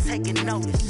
taking notice.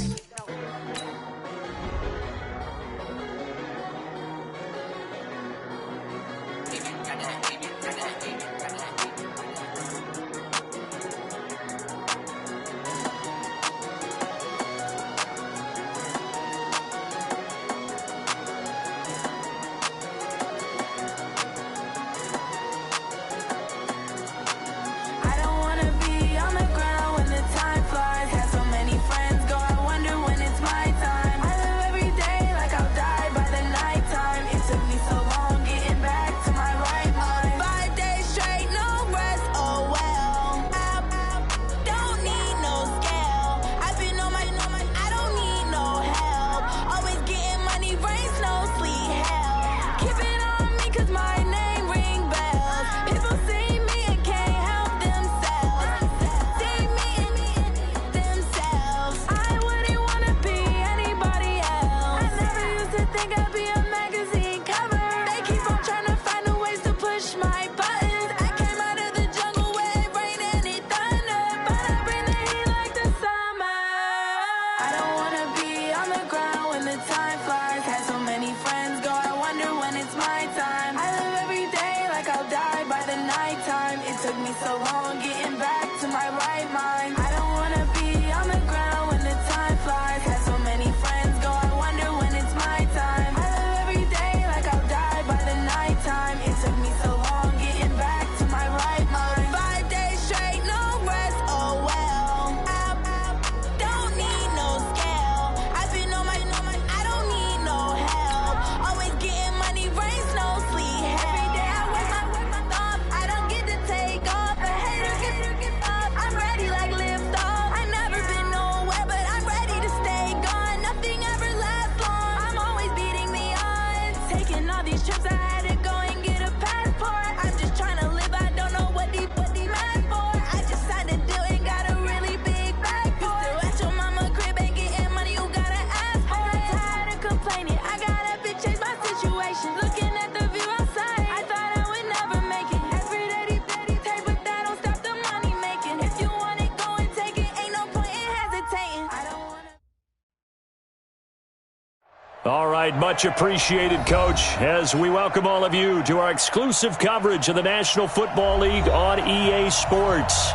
All right, much appreciated, Coach, as we welcome all of you to our exclusive coverage of the National Football League on EA Sports.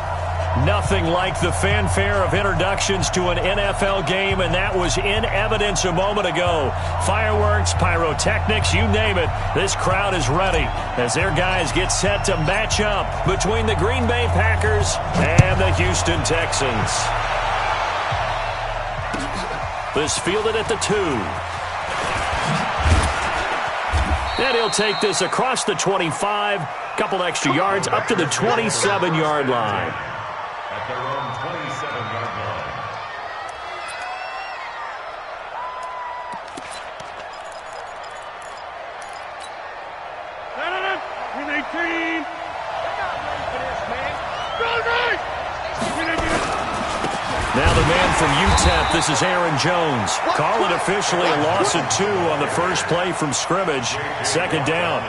Nothing like the fanfare of introductions to an NFL game, and that was in evidence a moment ago. Fireworks, pyrotechnics, you name it. This crowd is ready as their guys get set to match up between the Green Bay Packers and the Houston Texans. This fielded at the 2. And he'll take this across the 25, couple extra yards, up to the 27-yard line. At their own 27-yard line. Win 18. They're not ready for this, man. Now the man from UTEP, this is Aaron Jones. Call it officially a loss of 2 on the first play from scrimmage. Second down.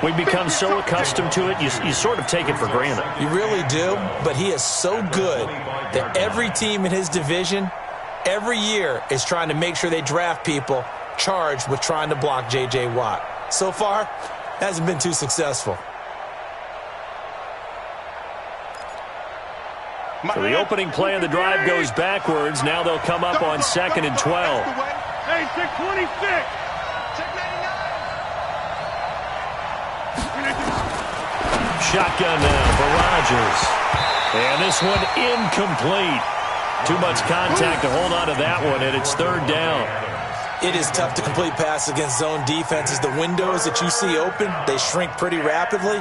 We've become so accustomed to it, you sort of take it for granted. You really do, but he is so good that every team in his division, every year, is trying to make sure they draft people charged with trying to block J.J. Watt. So far, hasn't been too successful. So the opening play of the drive goes backwards. Now they'll come up on 2nd and 12. Hey, 626. Shotgun now for Rodgers. And this one incomplete. Too much contact to hold on to that one, and it's 3rd down. It is tough to complete passes against zone defenses. The windows that you see open, they shrink pretty rapidly.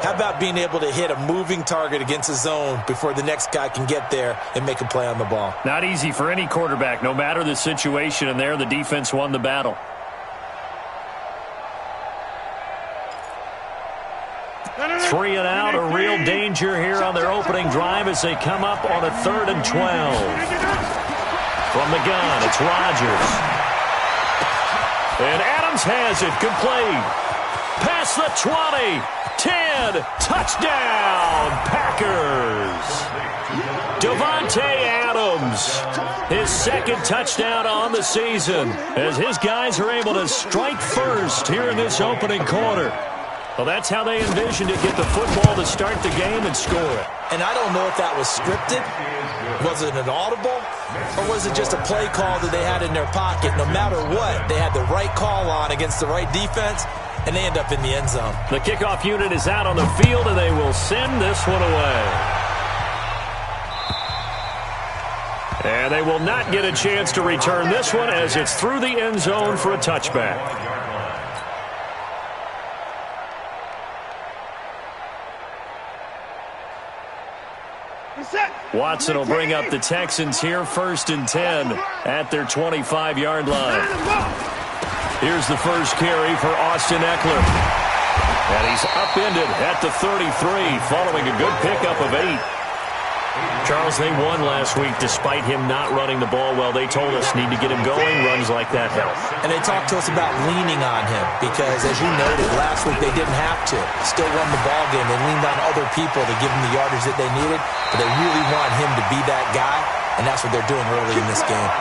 How about being able to hit a moving target against a zone before the next guy can get there and make a play on the ball? Not easy for any quarterback, no matter the situation, and there the defense won the battle. Three and out, a real danger here on their opening drive as they come up on a 3rd and 12. From the gun, it's Rodgers. And Adams has it, complete. Past the 20. 10. Touchdown, Packers. Davante Adams, his second touchdown on the season, as his guys are able to strike first here in this opening quarter. Well, that's how they envisioned it, get the football to start the game and score it. And I don't know if that was scripted. Was it an audible? Or was it just a play call that they had in their pocket? No matter what, they had the right call on against the right defense, and they end up in the end zone. The kickoff unit is out on the field, and they will send this one away. And they will not get a chance to return this one as it's through the end zone for a touchback. Watson will bring up the Texans here, 1st and 10 at their 25-yard line. Here's the first carry for Austin Eckler. And he's upended at the 33 following a good pickup of 8. Charles, they won last week despite him not running the ball well. They told us need to get him going. Runs like that help. And they talked to us about leaning on him because, as you noted, last week they didn't have to. Still won the ball game. They leaned on other people to give them the yardage that they needed, but they really want him to be that guy, and that's what they're doing early in this game.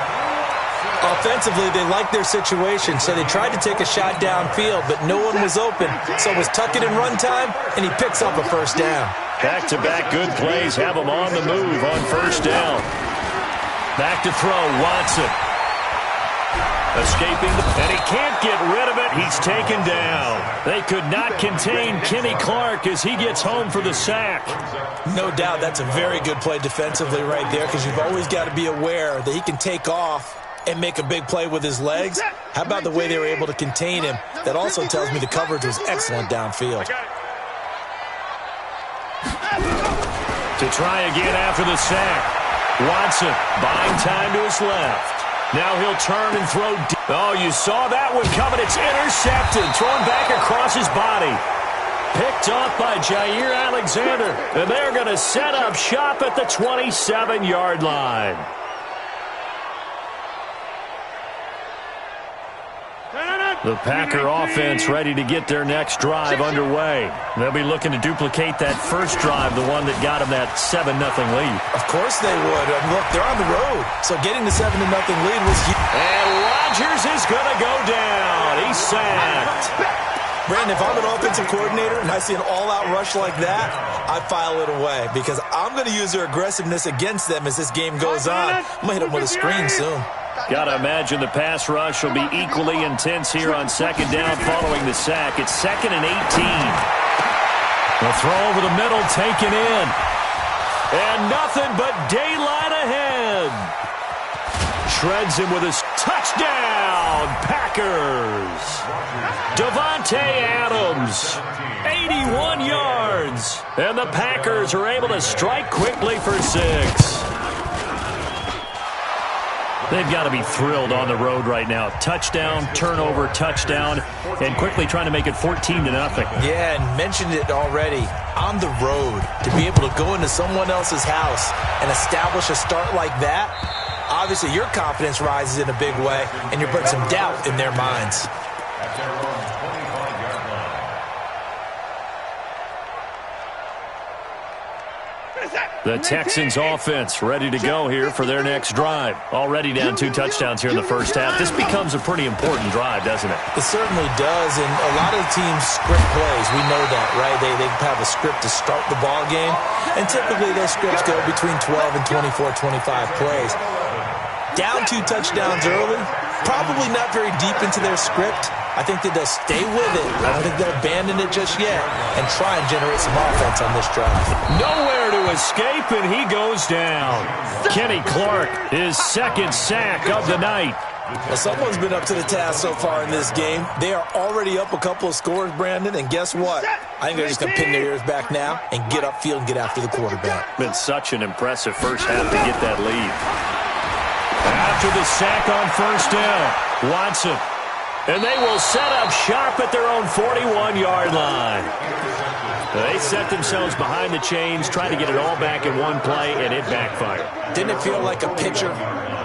Offensively, they liked their situation, so they tried to take a shot downfield, but no one was open. So it was tuck it in run time, and he picks up a first down. Back-to-back good plays have him on the move on first down. Back to throw, Watson. Escaping, and he can't get rid of it. He's taken down. They could not contain Kenny Clark as he gets home for the sack. No doubt that's a very good play defensively right there because you've always got to be aware that he can take off and make a big play with his legs. How about the way they were able to contain him? That also tells me the coverage was excellent downfield. To try again after the sack. Watson buying time to his left. Now he'll turn and throw. Oh, you saw that one coming. It's intercepted. Thrown back across his body. Picked off by Jair Alexander. And they're going to set up shop at the 27-yard line. The Packer offense ready to get their next drive underway. They'll be looking to duplicate that first drive, the one that got them that 7-0 lead. Of course they would. Look, they're on the road, so getting the 7-0 lead was huge. And Rodgers is going to go down. He's sacked. Brandon, if I'm an offensive coordinator and I see an all-out rush like that, I file it away because I'm going to use their aggressiveness against them as this game goes on. I'm going to hit them with a screen soon. Got to imagine the pass rush will be equally intense here on second down following the sack. It's 2nd and 18. The throw over the middle taken in. And nothing but daylight ahead. Shreds him with his touchdown, Packers. Davante Adams, 81 yards. And the Packers are able to strike quickly for 6. They've got to be thrilled on the road right now. Touchdown, turnover, touchdown, and quickly trying to make it 14-0. Yeah, and mentioned it already. On the road, to be able to go into someone else's house and establish a start like that, obviously your confidence rises in a big way, and you bring some doubt in their minds. The Texans offense ready to go here for their next drive. Already down 2 touchdowns here in the first half. This becomes a pretty important drive, doesn't it? It certainly does, and a lot of the teams script plays. We know that, right? They have a script to start the ball game, and typically those scripts go between 12 and 24, 25 plays. Down 2 touchdowns early, probably not very deep into their script. I think that they'll stay with it. I don't think they'll abandon it just yet and try and generate some offense on this drive. Nowhere to escape, and he goes down. Kenny Clark, his 2nd sack of the night. Well, someone's been up to the task so far in this game. They are already up a couple of scores, Brandon, and guess what? I think they're just going to pin their ears back now and get upfield and get after the quarterback. Been such an impressive first half to get that lead. After the sack on first down, Watson. And they will set up shop at their own 41-yard line. They set themselves behind the chains, trying to get it all back in one play, and it backfired. Didn't it feel like a pitcher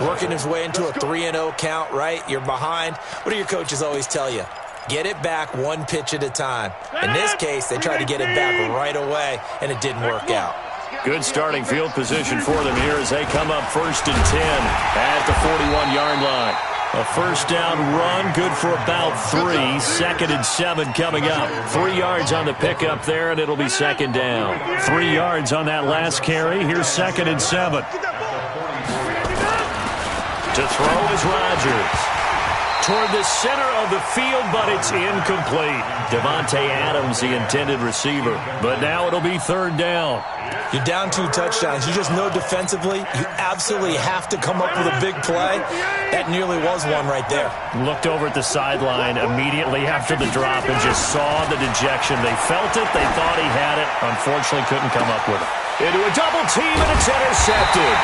working his way into a 3-0 count, right? You're behind. What do your coaches always tell you? Get it back one pitch at a time. In this case, they tried to get it back right away, and it didn't work out. Good starting field position for them here as they come up 1st and 10 at the 41-yard line. A first down run, good for about 3. 2nd and 7 coming up. 3 yards on the pickup there, and it'll be 2nd down. 3 yards on that last carry. Here's 2nd and 7. To throw is Rodgers. Toward the center of the field, but it's incomplete. Devontae Adams, the intended receiver. But now it'll be 3rd down. You're down 2 touchdowns. You just know defensively you absolutely have to come up with a big play. That nearly was one right there. Looked over at the sideline immediately after the drop and just saw the dejection. They felt it. They thought he had it. Unfortunately, couldn't come up with it. Into a double team, and it's intercepted.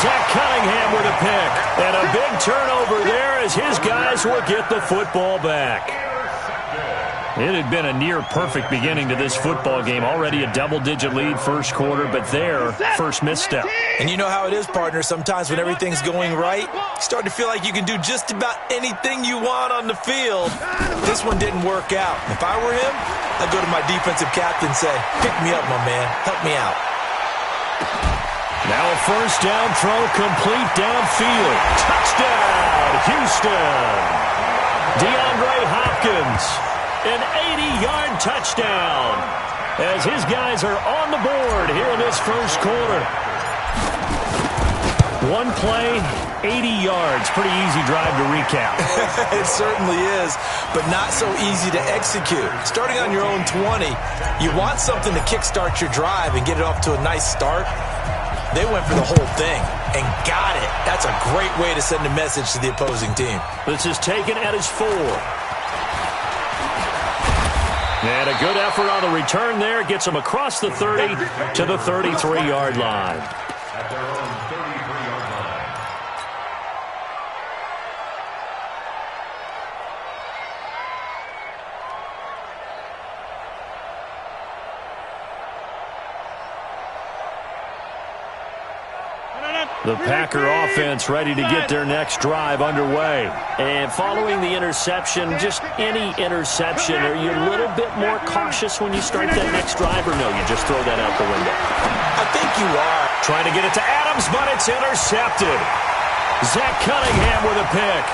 Zach Cunningham with a pick. And a big turnover there as his guys will get the football back. It had been a near-perfect beginning to this football game. Already a double-digit lead first quarter, but their first misstep. And you know how it is, partner. Sometimes when everything's going right, you start to feel like you can do just about anything you want on the field. This one didn't work out. If I were him, I'd go to my defensive captain and say, pick me up, my man. Help me out. Now a first down throw complete downfield. Touchdown, Houston. DeAndre Hopkins. An 80-yard touchdown as his guys are on the board here in this first quarter. One play, 80 yards. Pretty easy drive to recap. It certainly is, but not so easy to execute. Starting on your own 20, you want something to kickstart your drive and get it off to a nice start. They went for the whole thing and got it. That's a great way to send a message to the opposing team. This is taken at his 4. And a good effort on the return there. Gets him across the 30 to the 33-yard line. At their own 33-yard line. The Packer offense ready to get their next drive underway. And following the interception, just any interception, are you a little bit more cautious when you start that next drive, or no, you just throw that out the window? I think you are. Trying to get it to Adams, but it's intercepted. Zach Cunningham with a pick.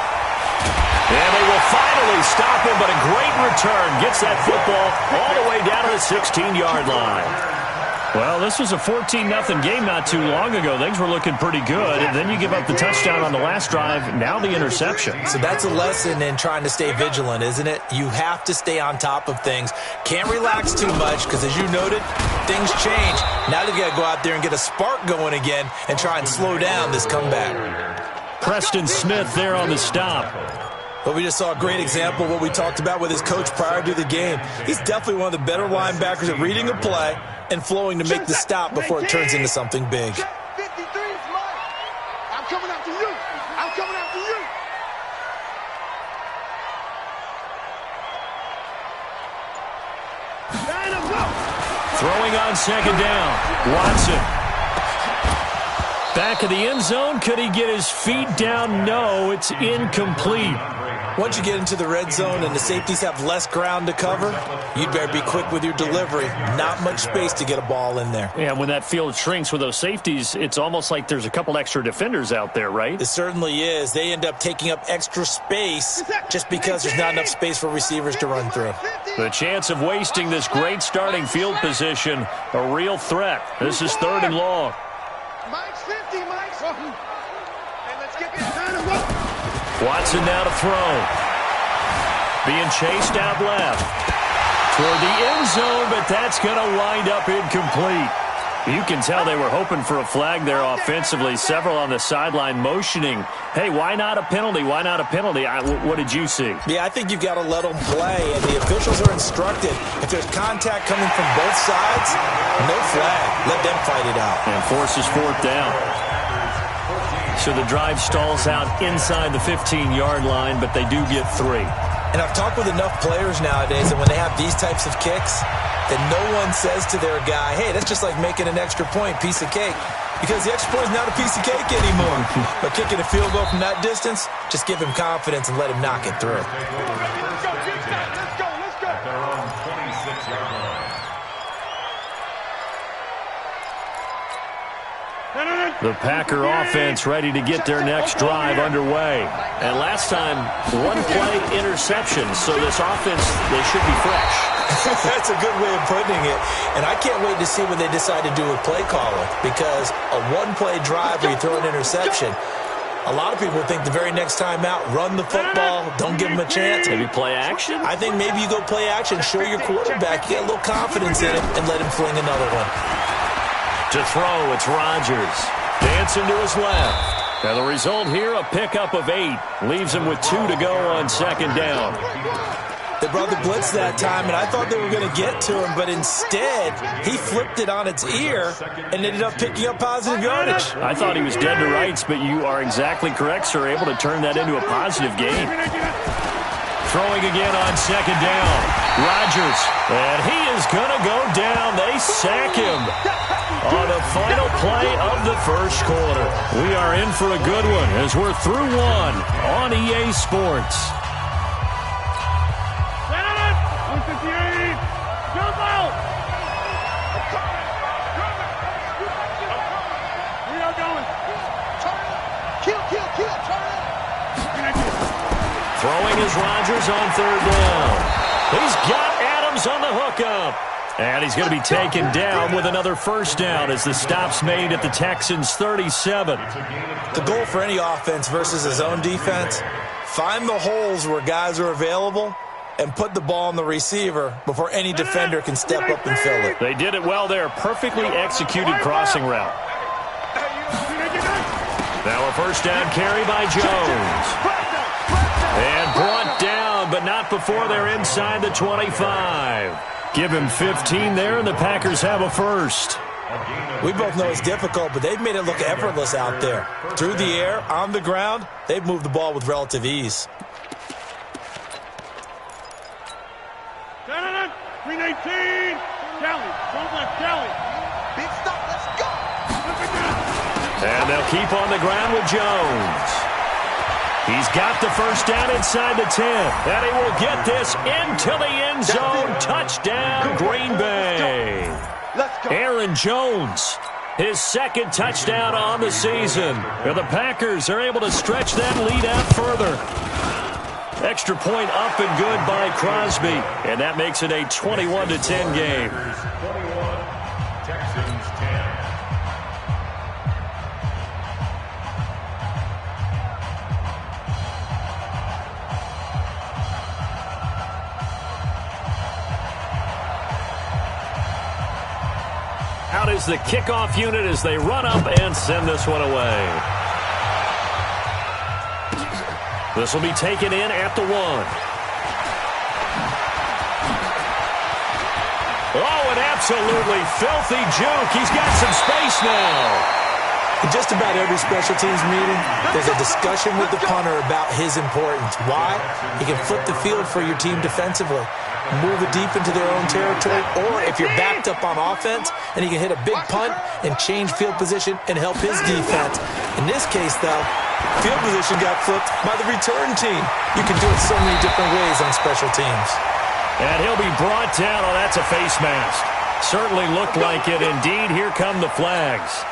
And they will finally stop him, but a great return gets that football all the way down to the 16-yard line. Well, this was a 14-0 game not too long ago. Things were looking pretty good. And then you give up the touchdown on the last drive. Now the interception. So that's a lesson in trying to stay vigilant, isn't it? You have to stay on top of things. Can't relax too much because, as you noted, things change. Now they've got to go out there and get a spark going again and try and slow down this comeback. Preston Smith there on the stop. But we just saw a great example of what we talked about with his coach prior to the game. He's definitely one of the better linebackers at reading a play and flowing to make the stop before it turns into something big. 53 is mine. I'm coming after you. I'm coming after you. Throwing on 2nd down. Watson. Back of the end zone. Could he get his feet down? No, it's incomplete. Once you get into the red zone and the safeties have less ground to cover, you'd better be quick with your delivery. Not much space to get a ball in there. Yeah, when that field shrinks with those safeties, it's almost like there's a couple extra defenders out there, right? It certainly is. They end up taking up extra space just because there's not enough space for receivers to run through. The chance of wasting this great starting field position, a real threat. This is 3rd and long. Mike's 50, Mike's. Hey, let's get this time to go. Watson now to throw. Being chased out left. Toward the end zone, but that's going to wind up incomplete. You can tell they were hoping for a flag there offensively. Several on the sideline motioning, hey, why not a penalty? Why not a penalty? What did you see? Yeah, I think you've got to let them play, and the officials are instructed. If there's contact coming from both sides, no flag. Let them fight it out. And forces 4th down. So the drive stalls out inside the 15-yard line, but they do get 3. And I've talked with enough players nowadays that when they have these types of kicks, that no one says to their guy, hey, that's just like making an extra point, piece of cake. because the extra point is not a piece of cake anymore. But kicking a field goal from that distance, just give him confidence and let him knock it through. Let's go. At their own 26-yard line. The Packer offense ready to get their next drive underway. And last time, one-play interception, so this offense, they should be fresh. That's a good way of putting it. And I can't wait to see what they decide to do with play calling, because a one-play drive where you throw an interception, a lot of people think the very next time out, run the football, don't give them a chance. Maybe play action? I think maybe you go play action, show your quarterback, you get a little confidence in him, and let him fling another one. To throw, it's Rodgers. Dancing to his left. Now the result here, a pickup of 8. Leaves him with 2 to go on second down. They brought the blitz that time, and I thought they were going to get to him, but instead, he flipped it on its ear and ended up picking up positive yardage. I thought he was dead to rights, but you are exactly correct, sir. Able to turn that into a positive gain. Throwing again on second down. Rodgers, and he is going to go down. They sack him on the final play of the first quarter. We are in for a good one as we're through one on EA Sports. Jump out! We are going. Kill, turn. Throwing is Rodgers on third down. He's got Adams on the hookup. And he's going to be taken down with another first down as the stop's made at the Texans' 37. The goal for any offense versus his own defense, find the holes where guys are available and put the ball on the receiver before any defender can step up and fill it. They did it well there. Perfectly executed crossing route. Now a first down carry by Jones. And brought down, but not before they're inside the 25. Give him 15 there, and the Packers have a first. We both know it's difficult, but they've made it look effortless out there. Through the air, on the ground, they've moved the ball with relative ease. 319. Kelly. Big stop, let's go. And they'll keep on the ground with Jones. He's got the first down inside the 10. And he will get this into the end zone. Touchdown, Green Bay. Aaron Jones, his second touchdown on the season. And the Packers are able to stretch that lead out further. Extra point up and good by Crosby. And that makes it a 21-10 game. 21, Texans 10. Out is the kickoff unit as they run up and send this one away. This will be taken in at the 1. Oh, an absolutely filthy juke. He's got some space now. In just about every special teams meeting, there's a discussion with the punter about his importance. Why? He can flip the field for your team defensively, move it deep into their own territory, or if you're backed up on offense, and he can hit a big punt and change field position and help his defense. In this case, though, field position got flipped by the return team. You can do it so many different ways on special teams. And he'll be brought down. Oh, that's a face mask. Certainly looked like it. Indeed, here come the flags.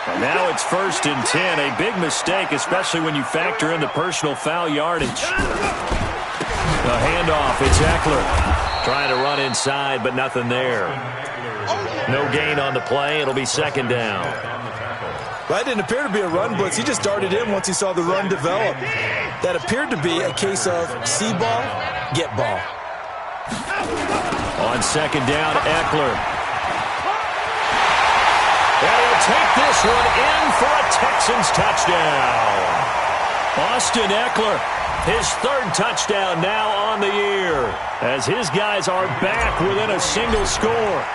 And now it's 1st and 10. A big mistake, especially when you factor in the personal foul yardage. The handoff, it's Eckler. Trying to run inside, but nothing there. No gain on the play. It'll be second down. Well, that didn't appear to be a run blitz. He just darted in once he saw the run develop. That appeared to be a case of see ball, get ball. On second down, Eckler. And he'll take this one in for a Texans touchdown. Austin Eckler, his 3rd touchdown now on the year, as his guys are back within a single score.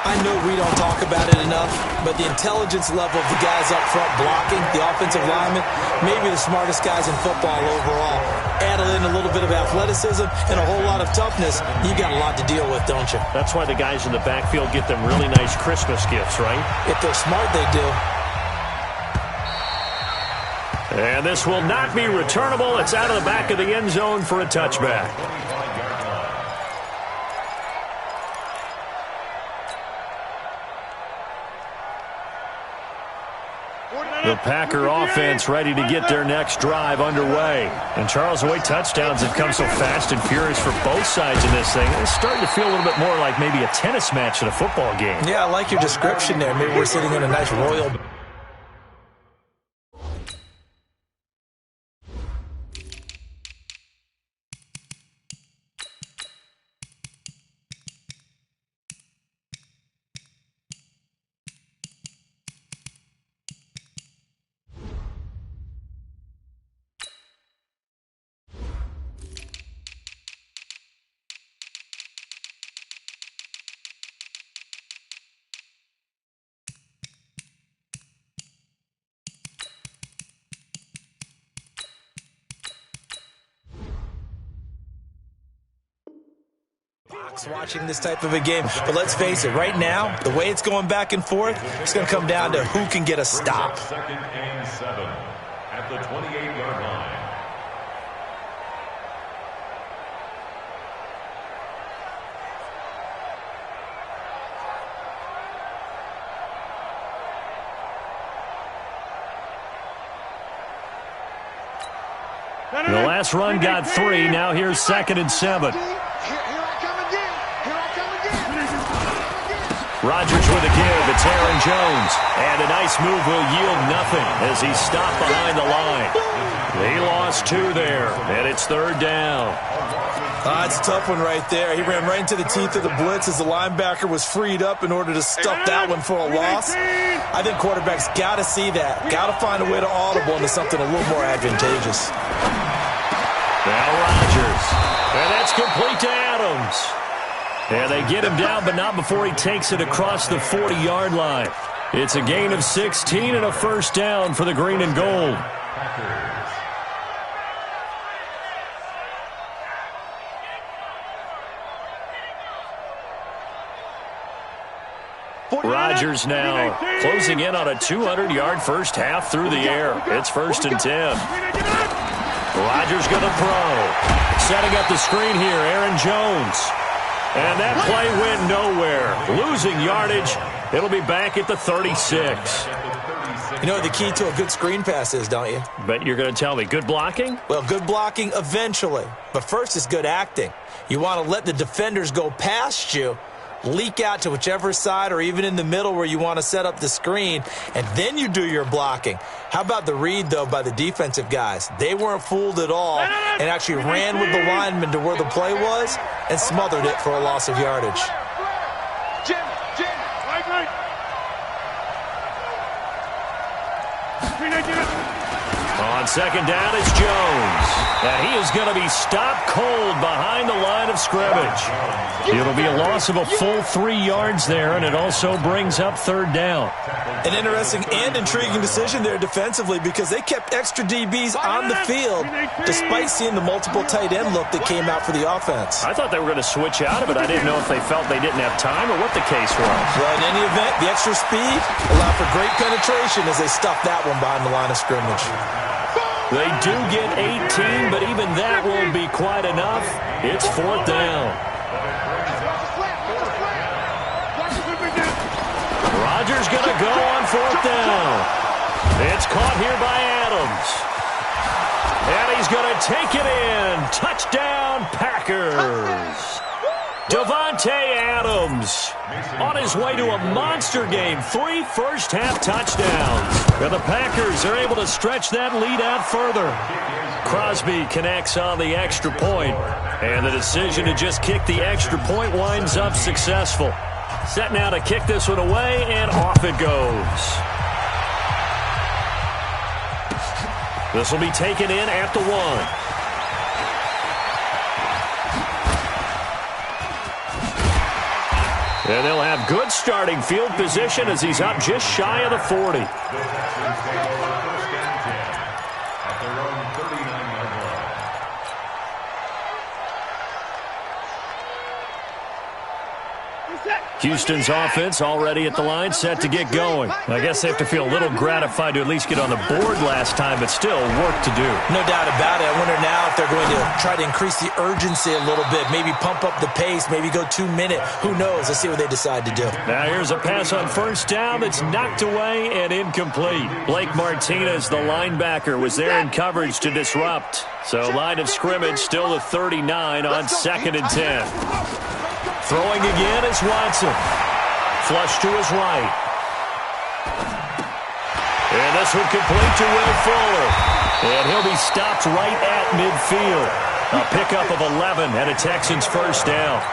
I know we don't talk about it enough, but the intelligence level of the guys up front blocking, the offensive linemen, maybe the smartest guys in football overall. Add in a little bit of athleticism and a whole lot of toughness, you got a lot to deal with, don't you? That's why the guys in the backfield get them really nice Christmas gifts, right? If they're smart, they do. And this will not be returnable. It's out of the back of the end zone for a touchback. The Packer offense ready to get their next drive underway. And Charles, the way touchdowns have come so fast and furious for both sides in this thing, it's starting to feel a little bit more like maybe a tennis match in a football game. Yeah, I like your description there. Maybe we're sitting in a nice royal... watching this type of a game. But let's face it, right now, the way it's going back and forth, it's going to come down to who can get a stop. 2nd and 7 at the 28-yard line. The last run got 3. Now here's 2nd and 7. Rodgers with a give. It's Aaron Jones. And a nice move will yield nothing as he's stopped behind the line. He lost 2 there, and it's 3rd down. It's a tough one right there. He ran right into the teeth of the blitz as the linebacker was freed up in order to stuff that one for a loss. I think quarterbacks got to see that. Got to find a way to audible into something a little more advantageous. Now Rodgers. And that's complete to Adams. And they get him down, but not before he takes it across the 40-yard line. It's a gain of 16 and a first down for the green and gold. Rodgers now closing in on a 200-yard first half through the air. It's 1st and 10. Rodgers going to throw. Setting up the screen here, Aaron Jones. And that play went nowhere. Losing yardage. It'll be back at the 36. You know what the key to a good screen pass is, don't you? Bet you're going to tell me. Good blocking? Well, good blocking eventually. But first is good acting. You want to let the defenders go past you, leak out to whichever side or even in the middle where you want to set up the screen, and then you do your blocking. How about the read, though, by the defensive guys? They weren't fooled at all and actually ran with the lineman to where the play was and smothered it for a loss of yardage. On 2nd down, it's Jones. And he is going to be stopped cold behind the line of scrimmage. It'll be a loss of a full 3 yards there, and it also brings up 3rd down. An interesting and intriguing decision there defensively because they kept extra DBs on the field despite seeing the multiple tight end look that came out for the offense. I thought they were going to switch out of it. I didn't know if they felt they didn't have time or what the case was. Well, in any event, the extra speed allowed for great penetration as they stuffed that one behind the line of scrimmage. They do get 18, but even that won't be quite enough. It's 4th down. Rodgers going to go on 4th down. It's caught here by Adams. And he's going to take it in. Touchdown, Packers. Davante Adams on his way to a monster game. 3 first-half touchdowns. And the Packers are able to stretch that lead out further. Crosby connects on the extra point, and the decision to just kick the extra point winds up successful. Set now to kick this one away, and off it goes. This will be taken in at the 1. And they'll have good starting field position as he's up just shy of the 40. The Texans take over first and 10 at their own 39-yard line. Houston's offense already at the line, set to get going. I guess they have to feel a little gratified to at least get on the board last time, but still work to do. No doubt about it. I wonder now if they're going to try to increase the urgency a little bit, maybe pump up the pace, maybe go 2 minute. Who knows? Let's see what they decide to do. Now here's a pass on first down that's knocked away and incomplete. Blake Martinez, the linebacker, was there in coverage to disrupt. So line of scrimmage still the 39 on 2nd and 10. Throwing again is Watson. Flush to his right. And this one complete to Will Fuller. And he'll be stopped right at midfield. A pickup of 11 and a Texans first down.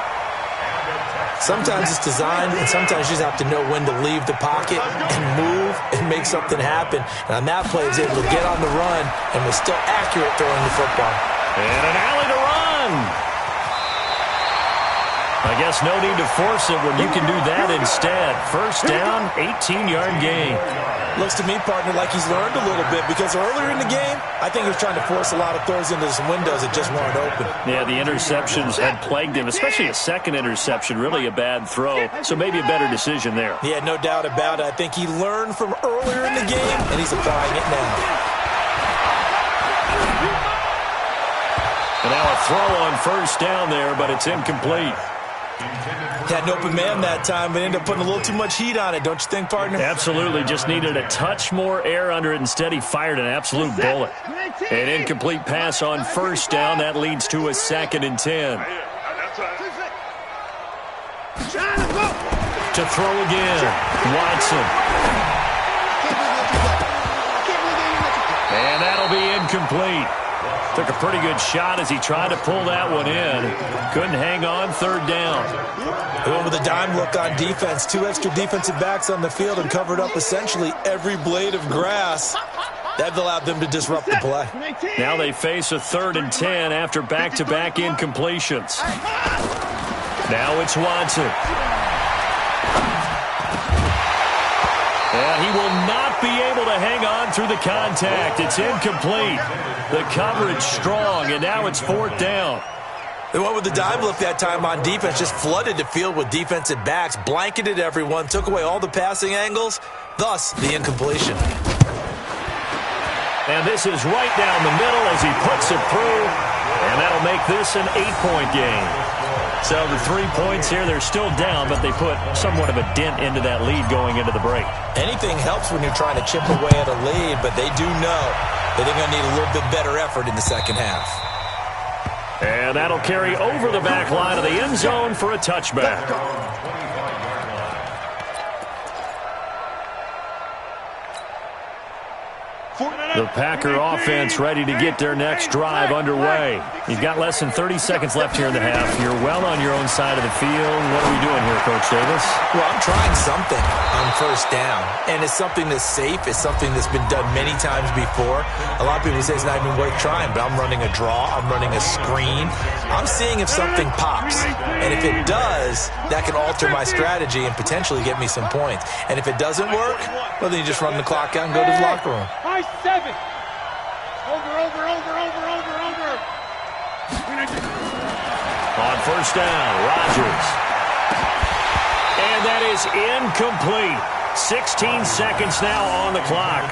Sometimes it's designed, and sometimes you just have to know when to leave the pocket and move and make something happen. And on that play, he was able to get on the run and was still accurate throwing the football. And an alley to run. I guess no need to force it when you can do that instead. First down, 18-yard gain. Looks to me, partner, like he's learned a little bit because earlier in the game, I think he was trying to force a lot of throws into some windows that just weren't open. Yeah, the interceptions had plagued him, especially a second interception, really a bad throw. So maybe a better decision there. Yeah, no doubt about it. I think he learned from earlier in the game, and he's applying it now. And now a throw on first down there, but it's incomplete. Had an open man that time, but ended up putting a little too much heat on it, don't you think, partner? Absolutely. Just needed a touch more air under it. Instead, he fired an absolute bullet. An incomplete pass on first down. That leads to a 2nd and 10. To throw again. Watson. And that'll be incomplete. Took a pretty good shot as he tried to pull that one in. Couldn't hang on, 3rd down. They went with a dime look on defense. 2 extra defensive backs on the field and covered up essentially every blade of grass. That allowed them to disrupt the play. Now they face a 3rd and 10 after back-to-back incompletions. Now it's Watson. And he will not be able to hang on through the contact. It's incomplete. The coverage strong, and now it's 4th down. They went with the dime look that time on defense, just flooded the field with defensive backs, blanketed everyone, took away all the passing angles, thus the incompletion. And this is right down the middle as he puts it through, and that'll make this an 8-point game. So the 3 points here, they're still down, but they put somewhat of a dent into that lead going into the break. Anything helps when you're trying to chip away at a lead, but they do know that they're going to need a little bit better effort in the second half. And that'll carry over the back line of the end zone for a touchback. The Packer offense ready to get their next drive underway. You've got less than 30 seconds left here in the half. You're well on your own side of the field. What are we doing here, Coach Davis? Well, I'm trying something on first down, and it's something that's safe. It's something that's been done many times before. A lot of people say it's not even worth trying, but I'm running a draw. I'm running a screen. I'm seeing if something pops, and if it does, that can alter my strategy and potentially get me some points. And if it doesn't work, well, then you just run the clock out and go to the locker room. 7. Over. On first down, Rodgers. And that is incomplete. 16 seconds now on the clock.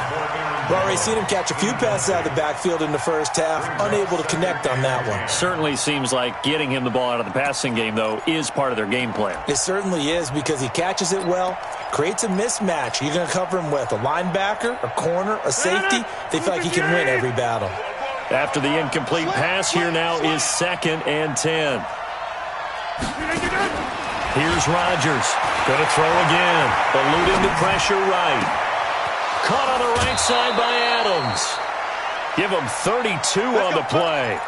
We've already seen him catch a few passes out of the backfield in the first half, unable to connect on that one. Certainly seems like getting him the ball out of the passing game, though, is part of their game plan. It certainly is because he catches it well, creates a mismatch. You're going to cover him with a linebacker, a corner, a safety. They feel like he can win every battle. After the incomplete pass, here now is 2nd and 10. Here's Rodgers. Going to throw again. Eluding the pressure right. Caught on the right side by Adams. Give him 32 on the play.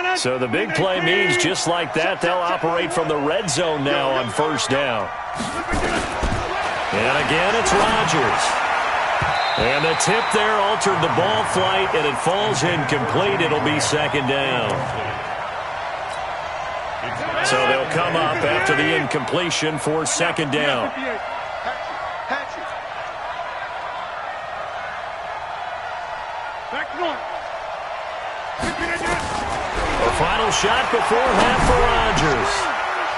No. So the big play means just like that, they'll operate from the red zone now on first down. And again, it's Rodgers. And the tip there altered the ball flight, and it falls incomplete. It'll be second down. So they'll come up after the incompletion for second down. A final shot before half for Rodgers.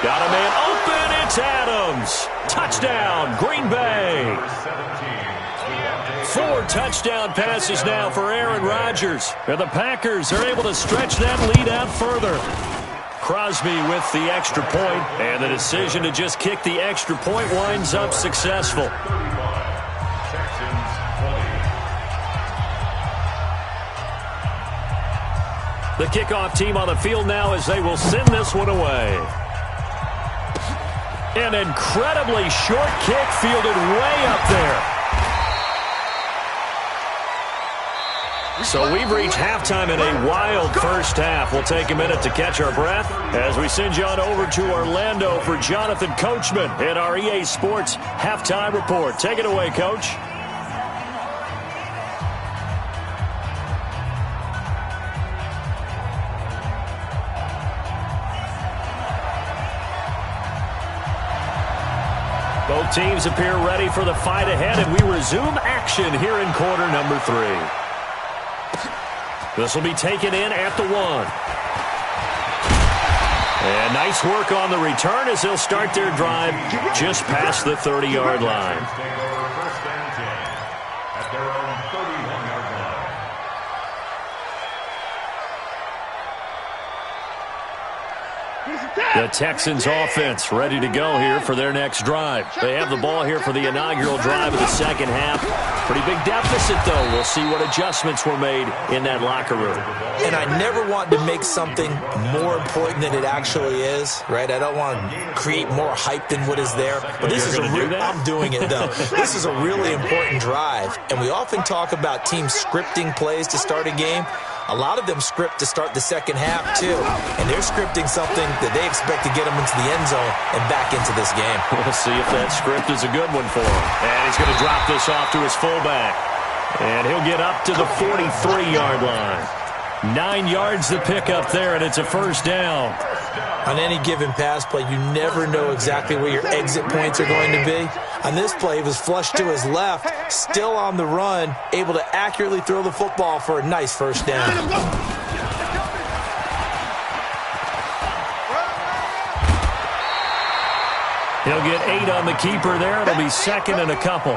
Got a man open. It's Adams. Touchdown, Green Bay. 4 touchdown passes now for Aaron Rodgers. And the Packers are able to stretch that lead out further. Crosby with the extra point, and the decision to just kick the extra point winds up successful. The kickoff team on the field now as they will send this one away. An incredibly short kick fielded way up there. So we've reached halftime in a wild first half. We'll take a minute to catch our breath as we send you on over to Orlando for Jonathan Coachman in our EA Sports Halftime Report. Take it away, Coach. Both teams appear ready for the fight ahead, and we resume action here in quarter number 3. This will be taken in at the 1. And nice work on the return as they'll start their drive just past the 30-yard line. The Texans offense ready to go here for their next drive. They have the ball here for the inaugural drive of the second half. Pretty big deficit, though. We'll see what adjustments were made in that locker room. And I never want to make something more important than it actually is, right? I don't want to create more hype than what is there. But this is I'm doing it, though. This is a really important drive. And we often talk about teams scripting plays to start a game. A lot of them script to start the second half, too. And they're scripting something that they expect to get them into the end zone and back into this game. We'll see if that script is a good one for him. And he's going to drop this off to his fullback. And he'll get up to the 43-yard line. 9 yards to pick up there, and it's a first down. On any given pass play, you never know exactly where your exit points are going to be. On this play, he was flushed to his left, still on the run, able to accurately throw the football for a nice first down. He'll get 8 on the keeper there. It'll be second and a couple.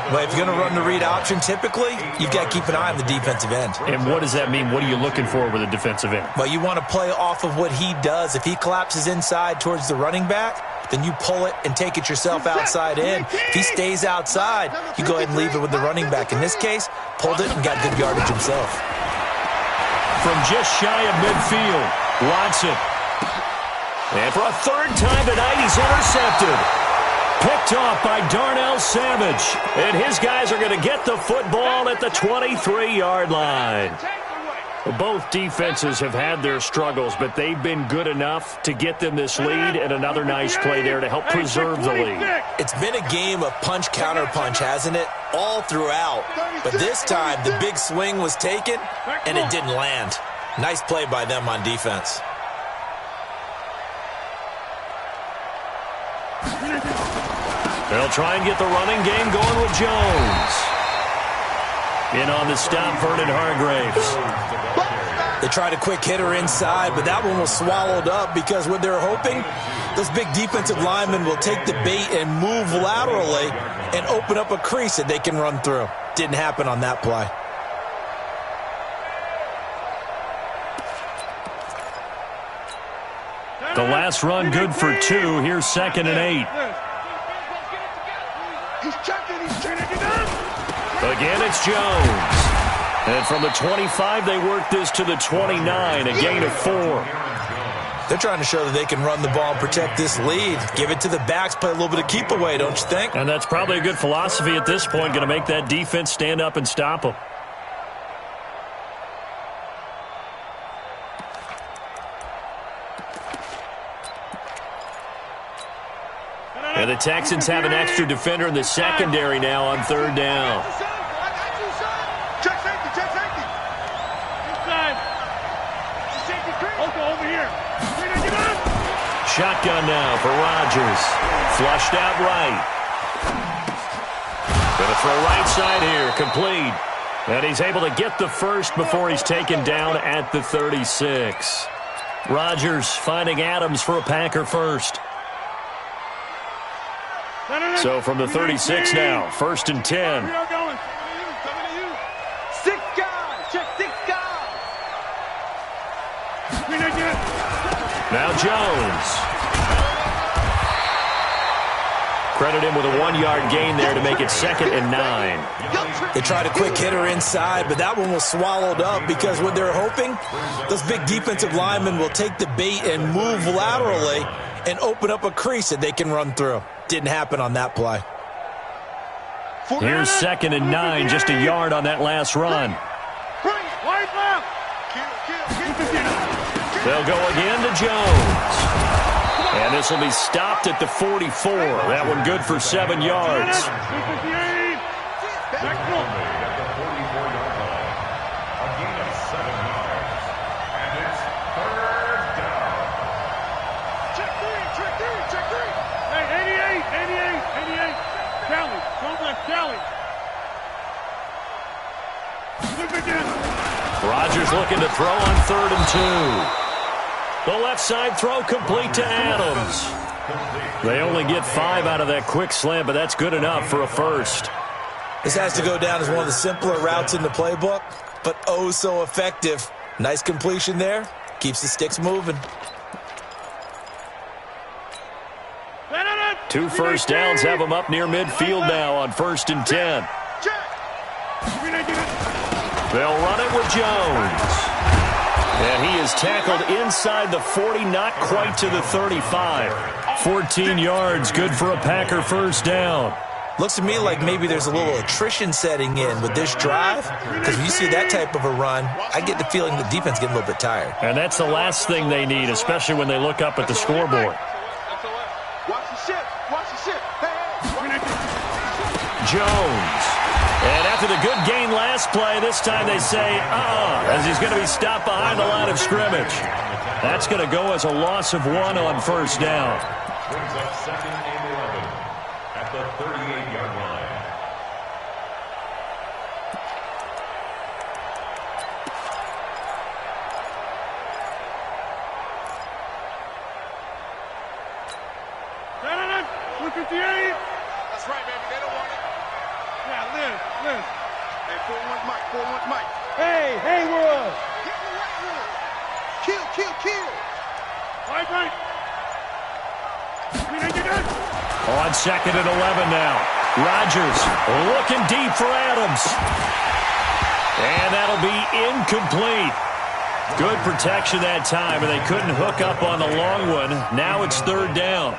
Well, if you're going to run the read option, typically, you've got to keep an eye on the defensive end. And what does that mean? What are you looking for with a defensive end? Well, you want to play off of what he does. If he collapses inside towards the running back, then you pull it and take it yourself outside in. If he stays outside, you go ahead and leave it with the running back. In this case, pulled it and got good yardage himself. From just shy of midfield, Watson. And for a third time tonight, he's intercepted. Picked off by Darnell Savage. And his guys are going to get the football at the 23-yard line. Both defenses have had their struggles, but they've been good enough to get them this lead, and another nice play there to help preserve the lead. It's been a game of punch-counter-punch, hasn't it? All throughout. But this time, the big swing was taken, and it didn't land. Nice play by them on defense. They'll try and get the running game going with Jones. In on the stop, Vernon Hargreaves. They tried a quick hitter inside, but that one was swallowed up because what they're hoping, those big defensive linemen will take the bait and move laterally and open up a crease that they can run through. Didn't happen on that play. The last run good for 2. Here's second and 8. He's checking. He's trying to get down. Again, it's Jones. And from the 25, they work this to the 29, a gain of 4. They're trying to show that they can run the ball and protect this lead. Give it to the backs, play a little bit of keep away, don't you think? And that's probably a good philosophy at this point, going to make that defense stand up and stop them. And the Texans have an extra defender in the secondary now on third down. Check safety, check safety. Inside. Safety three. Over here. Shotgun now for Rodgers. Flushed out right. Going to throw right side here. Complete. And he's able to get the first before he's taken down at the 36. Rodgers finding Adams for a Packer first. So from the 36 now, 1st and 10. Six guys. Check six guys. Now Jones. Credit him with a 1-yard gain there to make it 2nd and 9. They tried a quick hitter inside, but that one was swallowed up because what they're hoping, those big defensive linemen will take the bait and move laterally and open up a crease that they can run through. Didn't happen on that play. Here's 2nd and 9, just a yard on that last run. They'll go again to Jones. And this will be stopped at the 44. That one good for 7 yards. Rodgers looking to throw on 3rd and 2. The left side throw complete to Adams. They only get 5 out of that quick slant, but that's good enough for a first. This has to go down as one of the simpler routes in the playbook, but oh so effective. Nice completion there. Keeps the sticks moving. 2 first downs have them up near midfield now on 1st and 10. They'll run it with Jones. And he is tackled inside the 40, not quite to the 35. 14 yards, good for a Packer first down. Looks to me like maybe there's a little attrition setting in with this drive, because when you see that type of a run, I get the feeling the defense getting a little bit tired. And that's the last thing they need, especially when they look up at the scoreboard. Watch the ship. Watch the ship. Jones. And after the good gain last play, this time they say, as he's going to be stopped behind the line of scrimmage. That's going to go as a loss of 1 on first down. Brings up 2nd and 11 at the 38-yard line. That's right, baby. They don't want it. Yeah, Liz. Hey, 4-1 Mike. Hey, world. Kill. Right. On 2nd and 11 now. Rodgers looking deep for Adams. And that'll be incomplete. Good protection that time, and they couldn't hook up on the long one. Now it's 3rd down.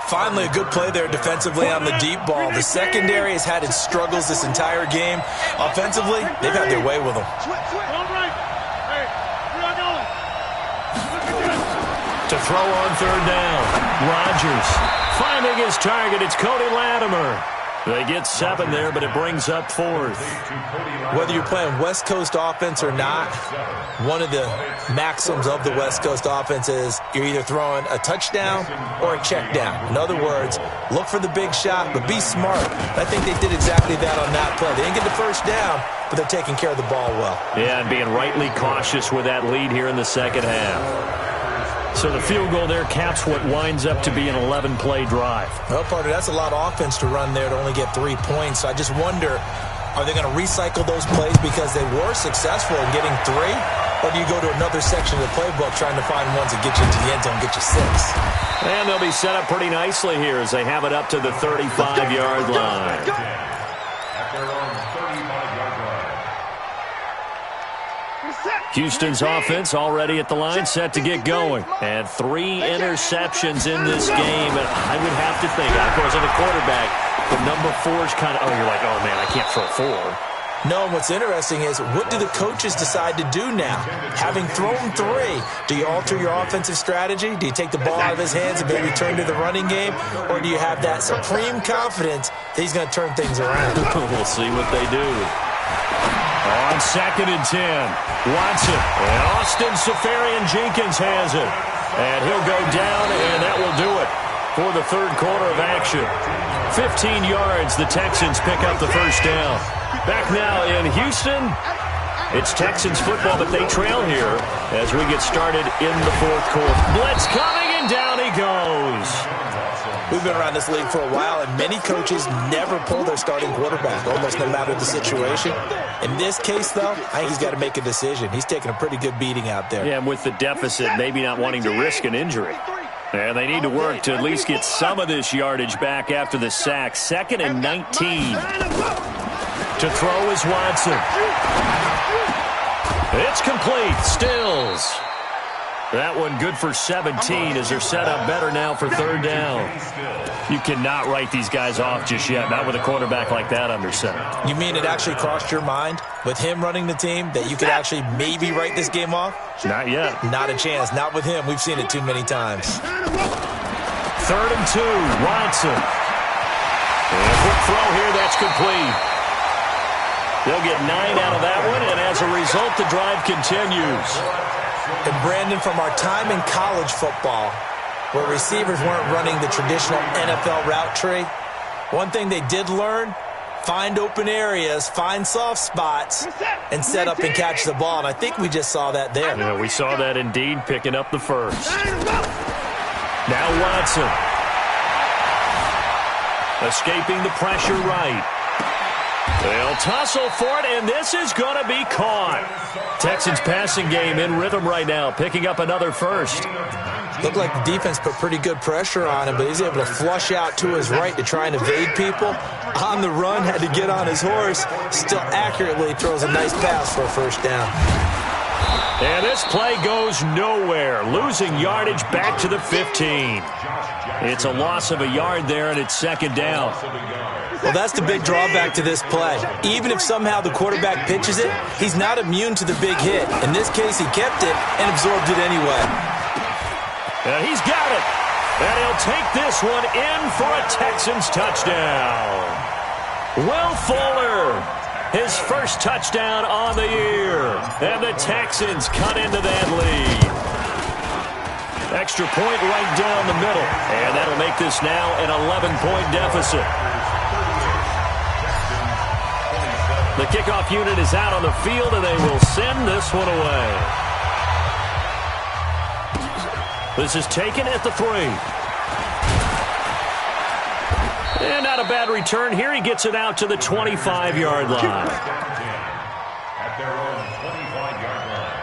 Finally, a good play there defensively on the deep ball. The secondary has had its struggles this entire game. Offensively, they've had their way with them. To throw on 3rd down. Rodgers finding his target. It's Cody Latimer. They get 7 there, but it brings up 4th. Whether you're playing West Coast offense or not, one of the maxims of the West Coast offense is you're either throwing a touchdown or a check down. In other words, look for the big shot, but be smart. I think they did exactly that on that play. They didn't get the first down, but they're taking care of the ball well. Yeah, and being rightly cautious with that lead here in the second half. So the field goal there caps what winds up to be an 11-play drive. Well, partner, that's a lot of offense to run there to only get 3 points. So I just wonder, are they going to recycle those plays because they were successful in getting 3? Or do you go to another section of the playbook trying to find ones that get you into the end zone and get you 6? And they'll be set up pretty nicely here as they have it up to the 35-yard line. At their own 35-yard line. Houston's offense already at the line, set to get going. And 3 interceptions in this game. And I would have to think, of course, on the quarterback, the number 4 is kind of, you're like, oh, man, I can't throw 4. No, and what's interesting is, what do the coaches decide to do now? Having thrown 3, do you alter your offensive strategy? Do you take the ball out of his hands and maybe turn to the running game? Or do you have that supreme confidence that he's going to turn things around? We'll see what they do. On 2nd and 10, Watson. And Austin Seferian-Jenkins has it. And he'll go down, and that will do it for the 3rd quarter of action. 15 yards, the Texans pick up the first down. Back now in Houston, it's Texans football, but they trail here as we get started in the 4th quarter. Blitz coming, and down he goes. We've been around this league for a while, and many coaches never pull their starting quarterback, almost no matter the situation. In this case, though, I think he's got to make a decision. He's taking a pretty good beating out there. Yeah, and with the deficit, maybe not wanting to risk an injury. And they need to work to at least get some of this yardage back after the sack. 2nd and 19. To throw is Watson. It's complete. Stills. That one good for 17 as they're set up better now for 3rd down. You cannot write these guys off just yet, not with a quarterback like that under center. You mean it actually crossed your mind with him running the team that you could actually maybe write this game off? Not yet. Not a chance. Not with him. We've seen it too many times. 3rd and 2, Watson. And a quick throw here, that's complete. They'll get 9 out of that one, and as a result, the drive continues. And Brandon, from our time in college football, where receivers weren't running the traditional NFL route tree, one thing they did learn, find open areas, find soft spots, and set up and catch the ball. And I think we just saw that there. Yeah, we saw that indeed, picking up the first. Now Watson. Escaping the pressure right. They'll tussle for it, and this is going to be caught. Texans passing game in rhythm right now, picking up another first. Looked like the defense put pretty good pressure on him, but he's able to flush out to his right to try and evade people. On the run, had to get on his horse. Still accurately throws a nice pass for a first down. And this play goes nowhere, losing yardage back to the 15. It's a loss of a yard there, and it's 2nd down. Well, that's the big drawback to this play. Even if somehow the quarterback pitches it, he's not immune to the big hit. In this case, he kept it and absorbed it anyway. And he's got it. And he'll take this one in for a Texans touchdown. Will Fuller, his first touchdown on the year. And the Texans cut into that lead. Extra point right down the middle. And that'll make this now an 11-point deficit. The kickoff unit is out on the field, and they will send this one away. This is taken at the 3. And not a bad return here. He gets it out to the 25-yard line. At their own 25-yard line.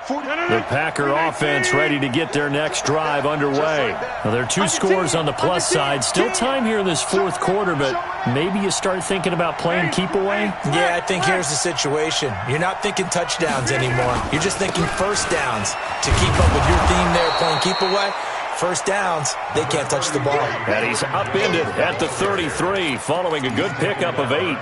The Packer offense ready to get their next drive underway. Now, there are 2 scores on the plus side. Still time here in this 4th quarter, but maybe you start thinking about playing keep away? Yeah, I think here's the situation. You're not thinking touchdowns anymore. You're just thinking first downs. To keep up with your theme there, playing keep away, first downs, they can't touch the ball. And he's upended at the 33 following a good pickup of 8.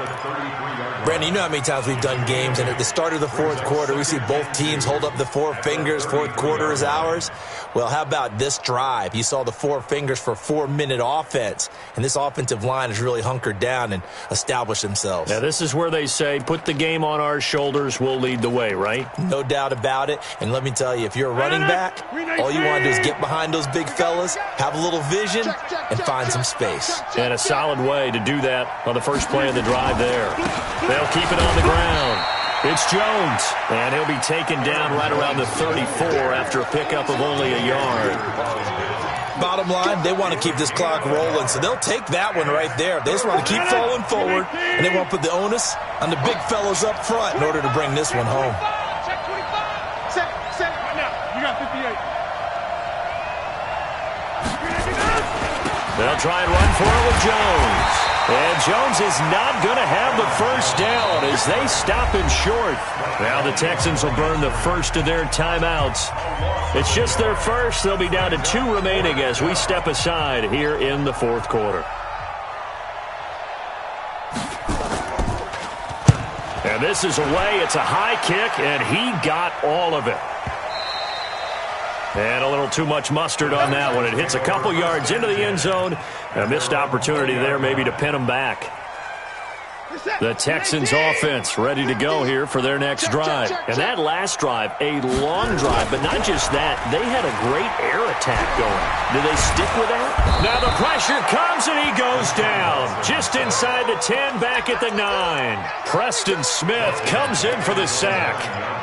Brandon, you know how many times we've done games, and at the start of the 4th quarter, we see both teams hold up the 4 fingers, 4th quarter is ours. Well, how about this drive? You saw the 4 fingers for 4-minute offense, and this offensive line has really hunkered down and established themselves. Now, this is where they say, put the game on our shoulders, we'll lead the way, right? No doubt about it, and let me tell you, if you're a running back, all you want to do is get behind those big fellas, have a little vision, and find some space. And a solid way to do that on the first play of the drive there. They'll keep it on the ground. It's Jones, and he'll be taken down right around the 34 after a pickup of only a yard. Bottom line, they want to keep this clock rolling, so they'll take that one right there. They just want to keep falling forward, and they want to put the onus on the big fellows up front in order to bring this one home. Check 25. Set. Right now. You got 58. They'll try and run for it with Jones. And Jones is not going to have the first down as they stop him short. Now the Texans will burn the first of their timeouts. It's just their first. They'll be down to 2 remaining as we step aside here in the fourth quarter. And this is away. It's a high kick, and he got all of it. And a little too much mustard on that one. It hits a couple yards into the end zone. A missed opportunity there maybe to pin him back. The Texans offense ready to go here for their next drive. And that last drive, a long drive, but not just that. They had a great air attack going. Do they stick with that? Now the pressure comes and he goes down. Just inside the 10, back at the 9. Preston Smith comes in for the sack.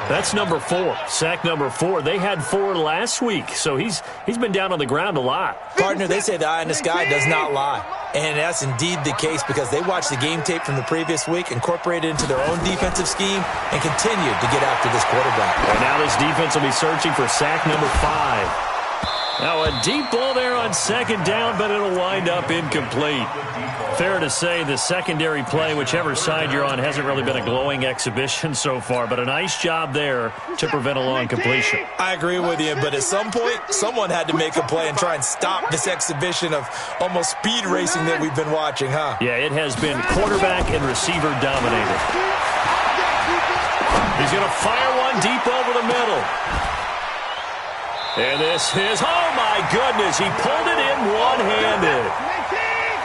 That's number 4. Sack number 4. They had 4 last week, so he's been down on the ground a lot. Partner, they say the eye in the sky does not lie. And that's indeed the case because they watched the game tape from the previous week, incorporated it into their own defensive scheme, and continued to get after this quarterback. And now this defense will be searching for sack number 5. Now a deep ball there on second down, but it'll wind up incomplete. Fair to say the secondary play, whichever side you're on, hasn't really been a glowing exhibition so far, but a nice job there to prevent a long completion. I agree with you, but at some point, someone had to make a play and try and stop this exhibition of almost speed racing that we've been watching, huh? Yeah, it has been quarterback and receiver dominated. He's going to fire one deep over the middle. And this is, oh my goodness, he pulled it in one-handed.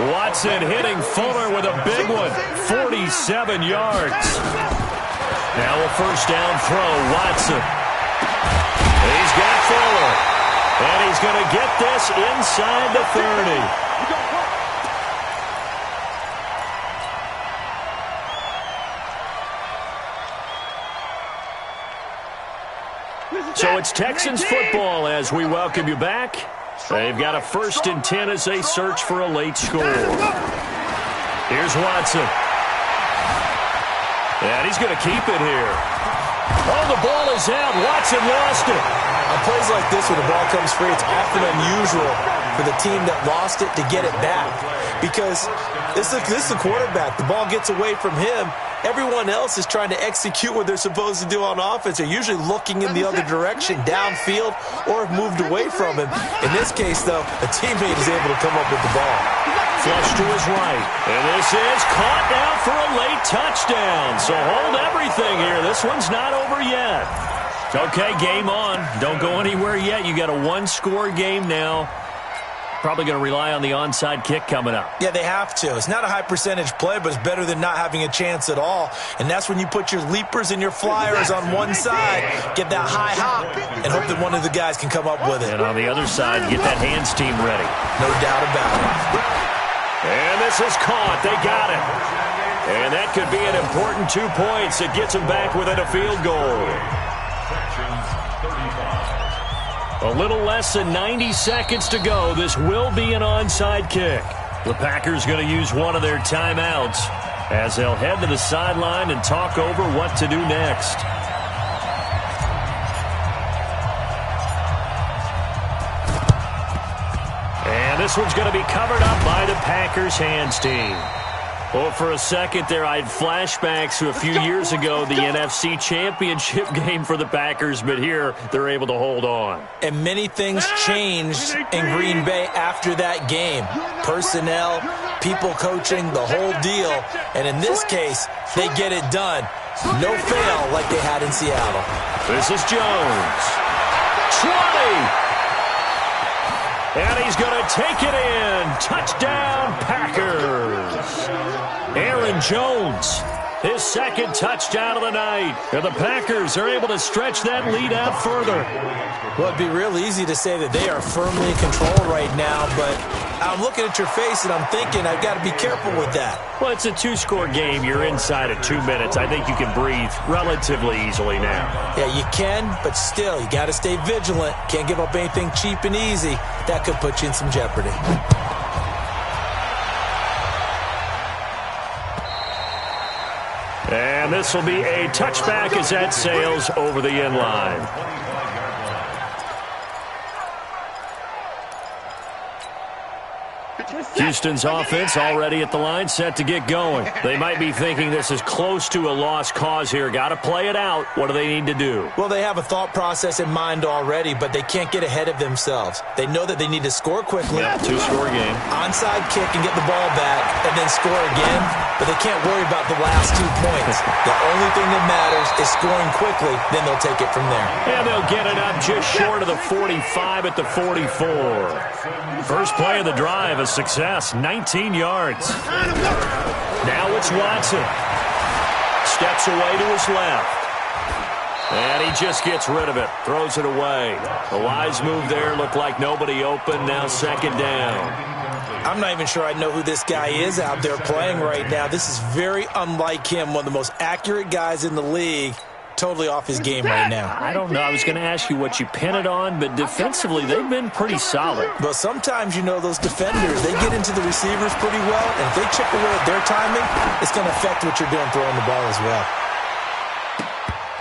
Watson hitting Fuller with a big one, 47 yards. Now a first down throw, Watson. He's got Fuller. And he's going to get this inside the 30. So it's Texans football as we welcome you back. They've got a 1st and 10 as they search for a late score. Here's Watson. And he's going to keep it here. Oh, the ball is out. Watson lost it. On plays like this where the ball comes free, it's often unusual for the team that lost it to get it back. Because this is the quarterback. The ball gets away from him. Everyone else is trying to execute what they're supposed to do on offense. They're usually looking in the other direction, downfield, or have moved away from him. In this case, though, a teammate is able to come up with the ball. Flush to his right. And this is caught now for a late touchdown. So hold everything here. This one's not over yet. Okay, game on. Don't go anywhere yet. You got a 1-score game now. Probably going to rely on the onside kick coming up. Yeah, they have to. It's not a high percentage play, but it's better than not having a chance at all. And that's when you put your leapers and your flyers on one side, get that high hop, and hope that one of the guys can come up with it. And on the other side, get that hands team ready. No doubt about it. And this is caught. They got it. And that could be an important 2 points. It gets them back within a field goal. A little less than 90 seconds to go. This will be an onside kick. The Packers going to use one of their timeouts as they'll head to the sideline and talk over what to do next. And this one's going to be covered up by the Packers hands team. Well, for a second there, I had flashbacks to a few years ago, the NFC Championship game for the Packers, but here they're able to hold on. And many things changed in Green Bay after that game. Personnel, people coaching, the whole deal. And in this case, they get it done. No fail like they had in Seattle. This is Jones. 20! And he's going to take it in. Touchdown, Packers. Aaron Jones, his second touchdown of the night. And the Packers are able to stretch that lead out further. Well, it'd be real easy to say that they are firmly in control right now, but I'm looking at your face and I'm thinking I've got to be careful with that. Well, it's a 2-score game. You're inside of 2 minutes. I think you can breathe relatively easily now. Yeah, you can, but still, you got to stay vigilant. Can't give up anything cheap and easy. That could put you in some jeopardy. And this will be a touchback as that sails over the end line. Houston's offense already at the line, set to get going. They might be thinking this is close to a lost cause here. Got to play it out. What do they need to do? Well, they have a thought process in mind already, but they can't get ahead of themselves. They know that they need to score quickly. Yeah, two-score game. Onside kick and get the ball back and then score again, but they can't worry about the last 2 points. The only thing that matters is scoring quickly, then they'll take it from there. And they'll get it up just short of the 45 at the 44. First play of the drive, a success, 19 yards. Now it's Watson. Steps away to his left. And he just gets rid of it, throws it away. A wise move there, looked like nobody open, now second down. I'm not even sure I know who this guy is out there playing right now. This is very unlike him, one of the most accurate guys in the league. Totally off his game right now. I don't know. I was going to ask you what you pin it on, but defensively, they've been pretty solid. But sometimes, you know, those defenders, they get into the receivers pretty well, and if they chip away at their timing, it's going to affect what you're doing throwing the ball as well.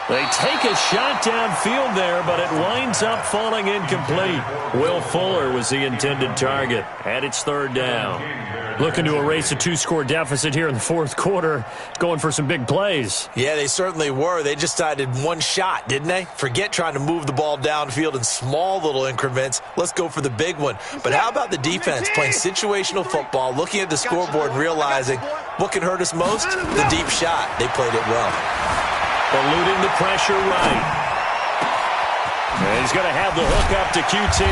They take a shot downfield there, but it winds up falling incomplete. Will Fuller was the intended target, and it's third down. Looking to erase a 2-score deficit here in the fourth quarter, going for some big plays. Yeah, they certainly were. They just decided one shot, didn't they? Forget trying to move the ball downfield in small little increments. Let's go for the big one. But how about the defense playing situational football, looking at the scoreboard and realizing what can hurt us most? The deep shot. They played it well. Eluding the pressure right. And he's going to have the hook up to QT.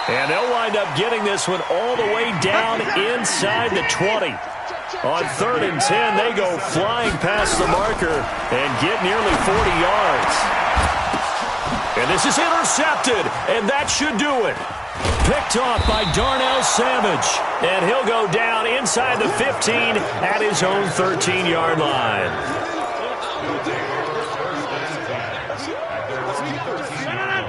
And they'll wind up getting this one all the way down inside the 20. On 3rd and 10, they go flying past the marker and get nearly 40 yards. And this is intercepted, and that should do it. Picked off by Darnell Savage. And he'll go down inside the 15 at his own 13-yard line.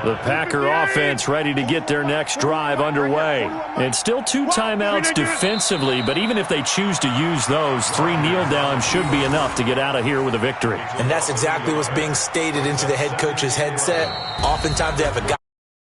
The Packer offense ready to get their next drive underway. And still 2 timeouts defensively, but even if they choose to use those, 3 kneel downs should be enough to get out of here with a victory. And that's exactly what's being stated into the head coach's headset. Oftentimes they have a guy